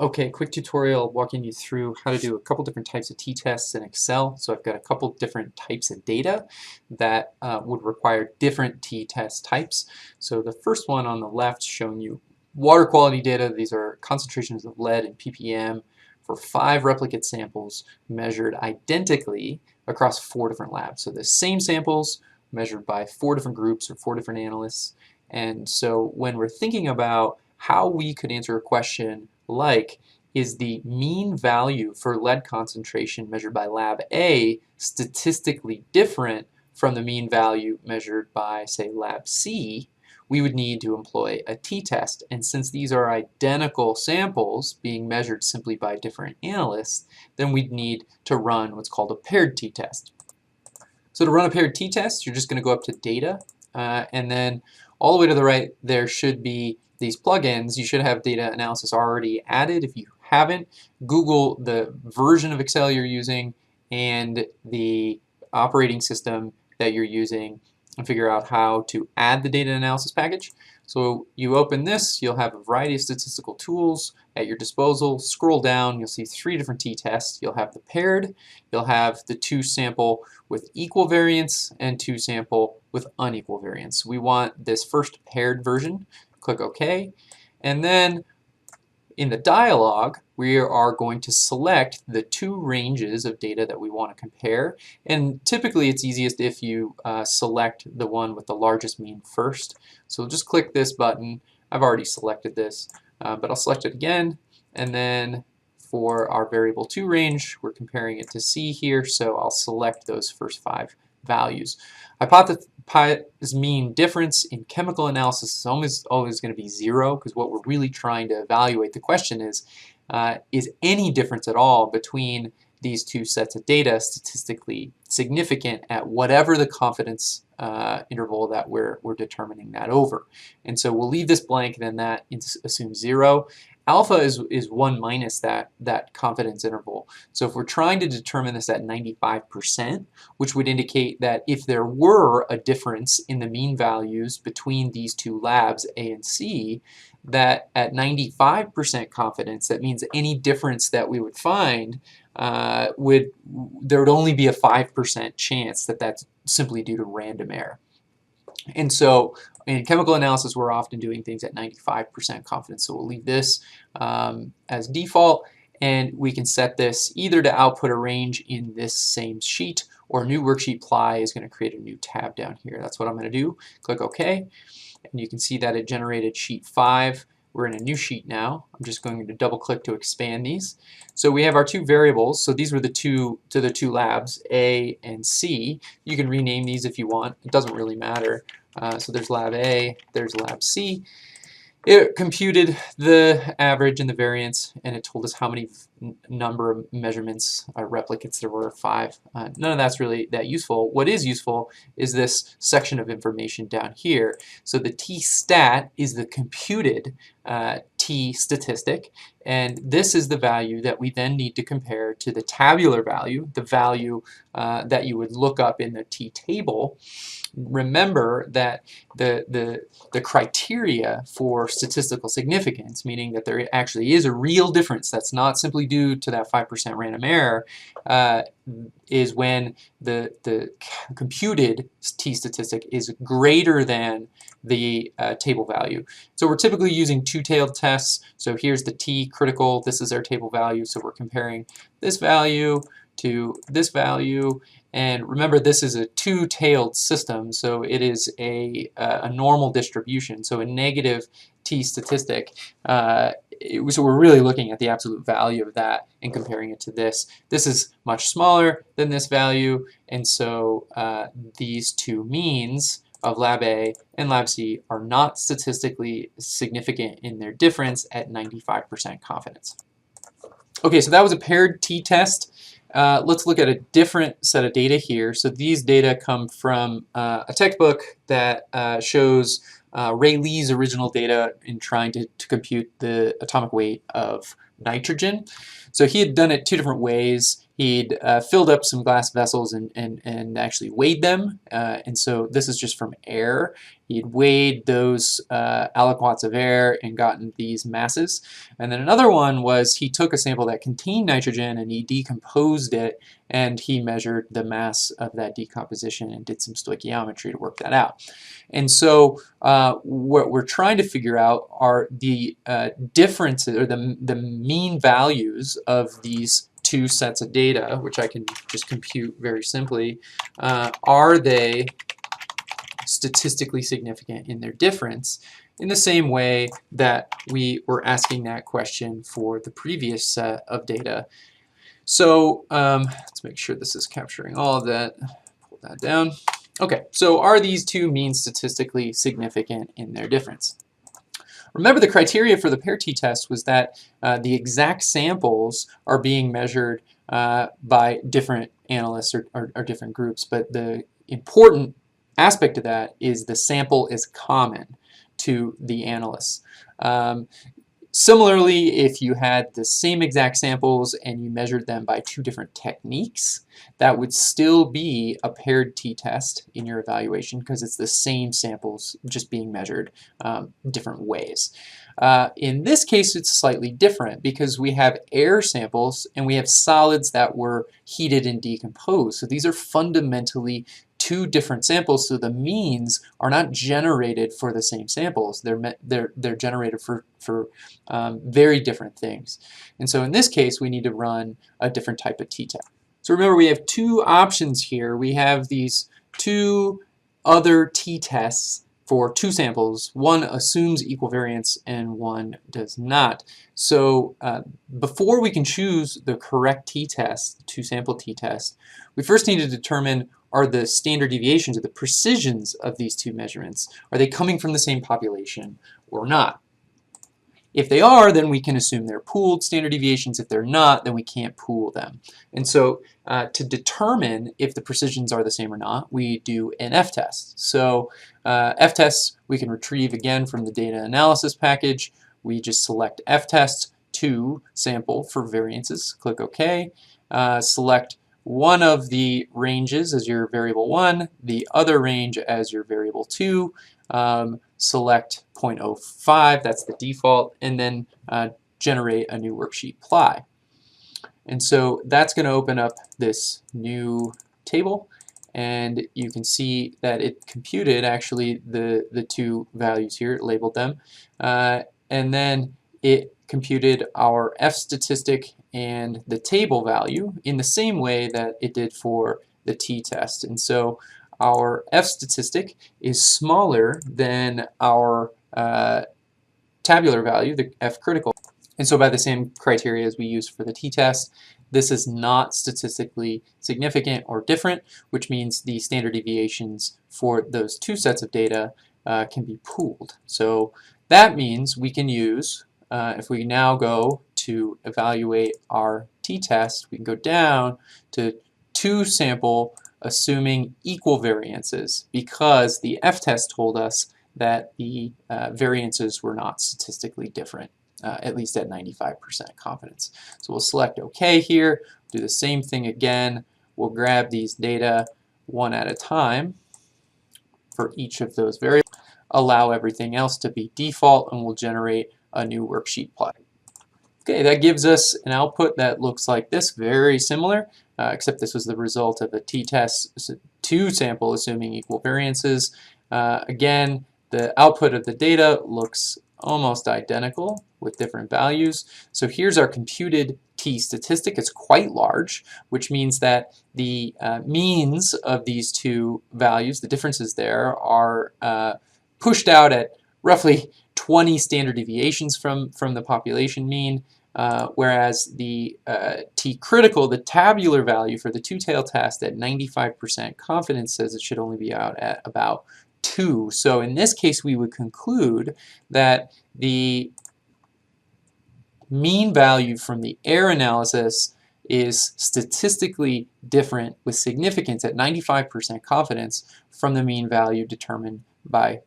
Okay, quick tutorial walking you through how to do a couple different types of t-tests in Excel. So I've got a couple different types of data that would require different t-test types. So the first one on the left showing you water quality data. These are concentrations of lead in ppm for 5 replicate samples measured identically across 4 different labs. So the same samples measured by 4 different groups or 4 different analysts. And so when we're thinking about how we could answer a question like, is the mean value for lead concentration measured by lab A statistically different from the mean value measured by, say, lab C, we would need to employ a t-test. And since these are identical samples being measured simply by different analysts, then we'd need to run what's called a paired t-test. So to run a paired t-test, you're just going to go up to Data, and then all the way to the right there should be these plugins. You should have data analysis already added. If you haven't, Google the version of Excel you're using and the operating system that you're using and figure out how to add the data analysis package. So you open this, you'll have a variety of statistical tools at your disposal. Scroll down, you'll see 3 different t-tests. You'll have the paired, you'll have the 2 sample with equal variance, and 2 sample with unequal variance. We want this first paired version. Click OK, and then in the dialog we are going to select the 2 ranges of data that we want to compare, and typically it's easiest if you select the one with the largest mean first. So just click this button. I've already selected this, but I'll select it again, and then for our variable 2 range we're comparing it to C here, so I'll select those first 5 values. Hypothesis mean difference in chemical analysis is always going to be 0, because what we're really trying to evaluate, the question is any difference at all between these 2 sets of data statistically significant at whatever the confidence interval that we're determining that over. And so we'll leave this blank, then that assumes 0. Alpha is 1 minus that confidence interval. So if we're trying to determine this at 95%, which would indicate that if there were a difference in the mean values between these 2 labs, A and C, that at 95% confidence, that means any difference that we would find there would only be a 5% chance that that's simply due to random error. And so in chemical analysis, we're often doing things at 95% confidence. So we'll leave this as default, and we can set this either to output a range in this same sheet, or new worksheet ply is going to create a new tab down here. That's what I'm going to do. Click OK, and you can see that it generated sheet 5. We're in a new sheet now. I'm just going to double click to expand these. So we have our 2 variables. So these were the 2 labs, A and C. You can rename these if you want. It doesn't really matter. So there's lab A, there's lab C. It computed the average and the variance, and it told us how many number of measurements, replicates there were, 5. None of that's really that useful. What is useful is this section of information down here. So the t-stat is the computed t-statistic, and this is the value that we then need to compare to the tabular value, the value that you would look up in the t-table. Remember that the criteria for statistical significance, meaning that there actually is a real difference that's not simply due to that 5% random error, is when the computed t-statistic is greater than the table value. So we're typically using 2-tailed tests. So here's the t critical, this is our table value, so we're comparing this value to this value. And remember, this is a 2-tailed system, so it is a normal distribution, so a negative t-statistic. So we're really looking at the absolute value of that and comparing it to this. This is much smaller than this value, and so these 2 means of lab A and lab C are not statistically significant in their difference at 95% confidence. Okay, so that was a paired t-test. Let's look at a different set of data here. So these data come from a textbook that shows Ray Lee's original data in trying to compute the atomic weight of nitrogen. So he had done it 2 different ways. he'd filled up some glass vessels and actually weighed them. And so this is just from air. He'd weighed those aliquots of air and gotten these masses. And then another one was he took a sample that contained nitrogen and he decomposed it, and he measured the mass of that decomposition and did some stoichiometry to work that out. And so what we're trying to figure out are the differences, or the mean values of these two sets of data, which I can just compute very simply. Are they statistically significant in their difference, in the same way that we were asking that question for the previous set of data? So let's make sure this is capturing all of that. Pull that down. Okay, so are these two means statistically significant in their difference? Remember, the criteria for the pair t-test was that the exact samples are being measured by different analysts or different groups, but the important aspect of that is the sample is common to the analysts. Similarly, if you had the same exact samples and you measured them by two different techniques, that would still be a paired t-test in your evaluation because it's the same samples just being measured different ways. In this case, it's slightly different because we have air samples and we have solids that were heated and decomposed. So these are fundamentally two different samples, so the means are not generated for the same samples. They're generated for very different things. And so in this case, we need to run a different type of t-test. So remember, we have two options here. We have these two other t-tests for two samples. One assumes equal variance and one does not. So before we can choose the correct t-test, two-sample t-test, we first need to determine, are the standard deviations or the precisions of these two measurements, are they coming from the same population or not? If they are, then we can assume they're pooled standard deviations. If they're not, then we can't pool them. And so to determine if the precisions are the same or not, we do an f-test. So f-tests we can retrieve again from the data analysis package. We just select f-test to sample for variances. Click OK. Select one of the ranges as your variable 1, the other range as your variable 2. Select 0.05, that's the default, and then generate a new worksheet ply. And so that's going to open up this new table, and you can see that it computed actually the two values here, it labeled them, and then it computed our F statistic and the table value in the same way that it did for the t-test. And so our F statistic is smaller than our tabular value, the F critical. And so by the same criteria as we used for the t-test, this is not statistically significant or different, which means the standard deviations for those two sets of data can be pooled. So that means we can use, if we now go to evaluate our t-test, we can go down to two sample assuming equal variances, because the f-test told us that the variances were not statistically different, at least at 95% confidence. So we'll select OK here, do the same thing again. We'll grab these data one at a time for each of those variables, allow everything else to be default, and we'll generate a new worksheet plot. Okay, that gives us an output that looks like this, very similar, except this was the result of a t-test two sample assuming equal variances. Again, the output of the data looks almost identical with different values. So here's our computed t statistic. It's quite large, which means that the means of these two values, the differences there, are pushed out at roughly 20 standard deviations from the population mean, whereas the t-critical, the tabular value for the two-tailed test at 95% confidence, says it should only be out at about 2. So in this case, we would conclude that the mean value from the error analysis is statistically different with significance at 95% confidence from the mean value determined by